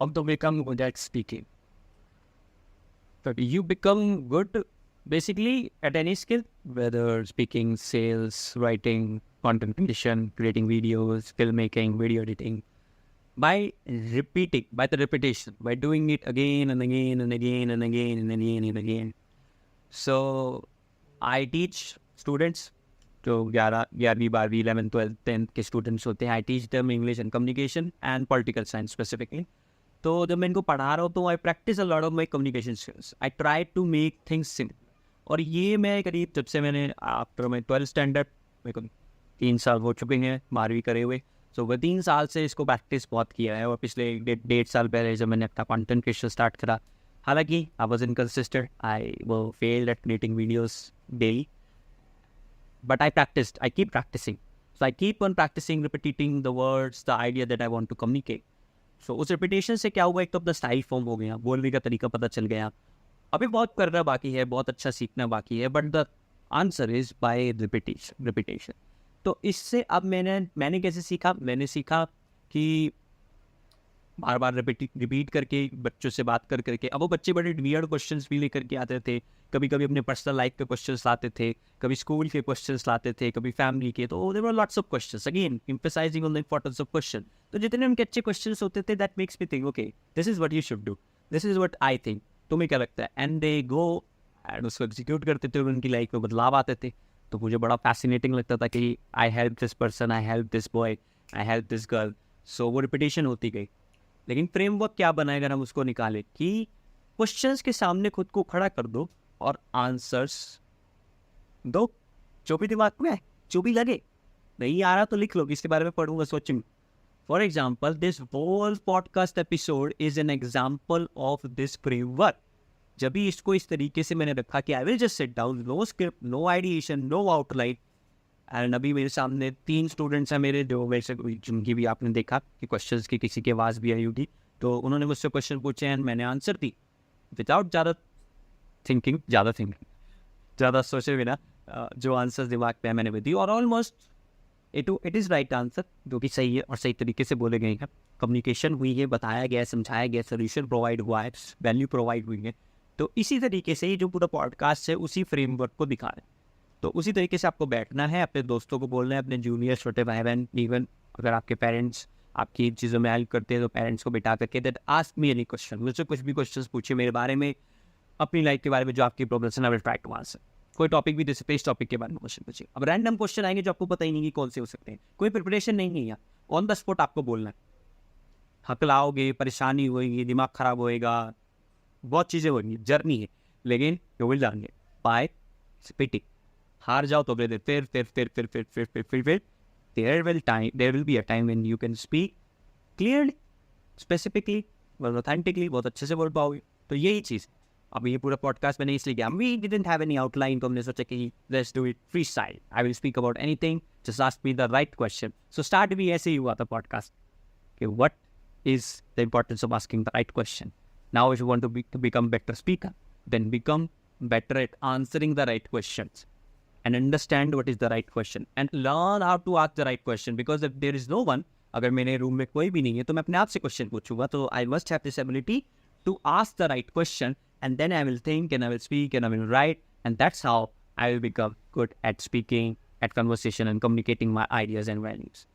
of to become good at speaking. So you become good basically at any skill, whether speaking, sales, writing, content creation, creating videos, filmmaking, video editing, by repeating, by the repetition, by doing it again and again and again and again and again and again. So I teach students, जो 11वीं 12वीं 11th 12th 10th के students होते हैं, I teach them English and communication and political science specifically. तो जब मैं इनको पढ़ा रहा हूँ तो I practice a lot of my communication skills. I try to make things simple. और ये मैं करीब जब से मैंने आफ्टर माई 12th स्टैंडर्ड, मेरे को 3 साल हो चुके हैं 12वीं करे हुए. सो वो 3 साल से इसको प्रैक्टिस बहुत किया है. और पिछले 1.5 साल पहले जब मैंने अपना कंटेंट क्रिएशन स्टार्ट करा, हालांकि आई वॉज इनकंसिस्टेंट, आई वो failed at creating videos daily, but I practiced. I keep practicing. So I keep on practicing, repeating the words, the idea that I want to communicate. So उस repetition से क्या हुआ, एक तो अपना style form हो गया, बोलने का तरीका पता चल गया. अभी बहुत करना बाकी है, बहुत अच्छा सीखना बाकी है, but the answer is by repetition. तो इससे अब मैंने कैसे सीखा, मैंने सीखा कि बार बार रिपीट करके बच्चों से बात करके. अब वो बच्चे बड़े वियर्ड क्वेश्चंस भी लेकर के आते थे, कभी कभी अपने पर्सनल लाइफ के क्वेश्चंस लाते थे, कभी स्कूल के क्वेश्चंस लाते थे, कभी फैमिली के. तो there were lots of questions, again emphasizing on the importance of question. तो जितने उनके अच्छे क्वेश्चंस होते थे, that makes me think okay this is what you should do, this is what I think, तुम्हें क्या लगता है, एंड दे गो एंड उसको एग्जीक्यूट करते थे और उनकी लाइफ में बदलाव आते थे. तो मुझे बड़ा फैसिनेटिंग लगता था कि I help this person, I help this boy, I help this girl. So वो रिपीटेशन होती गई. लेकिन फ्रेमवर्क क्या बनाए अगर हम उसको निकालें कि क्वेश्चंस के सामने खुद को खड़ा कर दो और आंसर्स दो, जो भी दिमाग में है, जो भी लगे. नहीं आ रहा तो लिख लो, इसके बारे में पढ़ूंगा, सोचूंगा. For example, this whole podcast episode is an example of this framework. जब भी इसको इस तरीके से मैंने रखा कि I will just sit down, no script, no ideation, no outline. And अभी मेरे सामने 3 स्टूडेंट्स हैं मेरे, जो वैसे जिनकी भी आपने देखा कि क्वेश्चंस की किसी की आवाज़ भी आई होगी. तो उन्होंने मुझसे क्वेश्चन पूछे एंड मैंने आंसर दी विदाउट ज़्यादा सोचे बिना. जो आंसर्स दिमाग पे है मैंने भी दी, और almost it is right answer, जो कि सही है और सही तरीके से बोले गए हैं. कम्युनिकेशन हुई है, बताया गया है, समझाया गया, सोल्यूशन प्रोवाइड हुआ है, वैल्यू प्रोवाइड हुई है. तो इसी तरीके से ये जो पूरा पॉडकास्ट है उसी फ्रेमवर्क को दिखा रहे हैं. तो उसी तरीके से आपको बैठना है, अपने दोस्तों को बोलना है, अपने जूनियर छोटे भाई बहन, इवन अगर आपके पेरेंट्स आपकी इन चीज़ों में हेल्प करते हैं तो पेरेंट्स को बिठा करके that ask me any question, मुझसे कुछ भी क्वेश्चन पूछे मेरे बारे में, अपनी लाइफ के बारे में, जो आपकी प्रॉब्लम्स है, I will try to answer. कोई टॉपिक भी जैसे इस टॉपिक के बारे में क्वेश्चन पूछिए. अब रैंडम क्वेश्चन आएंगे जो आपको पता ही नहीं कि कौन से हो सकते हैं, कोई प्रिपरेशन नहीं है, ऑन द स्पॉट आपको बोलना है. हकलाओगे, परेशानी होगी, दिमाग खराब होएगा, बहुत चीज़ें होंगी, जर्नी है, लेकिन you will learn it by speaking. हार जाओ तो फिर there will be a time when you can speak clearly, specifically, authentically, बहुत अच्छे से बोल पाओगे. तो यही चीज़. अब ये पूरा पॉडकास्ट मैंने इसलिए किया, we didn't have any outline, तो हमने सोचा कि let's do it freestyle. I will speak about anything, just ask me the right question. So start भी ऐसे ही हुआ था पॉडकास्ट कि what is the importance of asking the right question. Now if you want to become better speaker, then become better at answering the right questions and understand what is the right question and learn how to ask the right question, because if there is no one, अगर मेरे room में कोई भी नहीं है तो मैं अपने आप से क्वेश्चन पूछूंगा. तो I must have this ability to ask the right question, and then I will think and I will speak and I will write, and that's how I will become good at speaking, at conversation and communicating my ideas and values.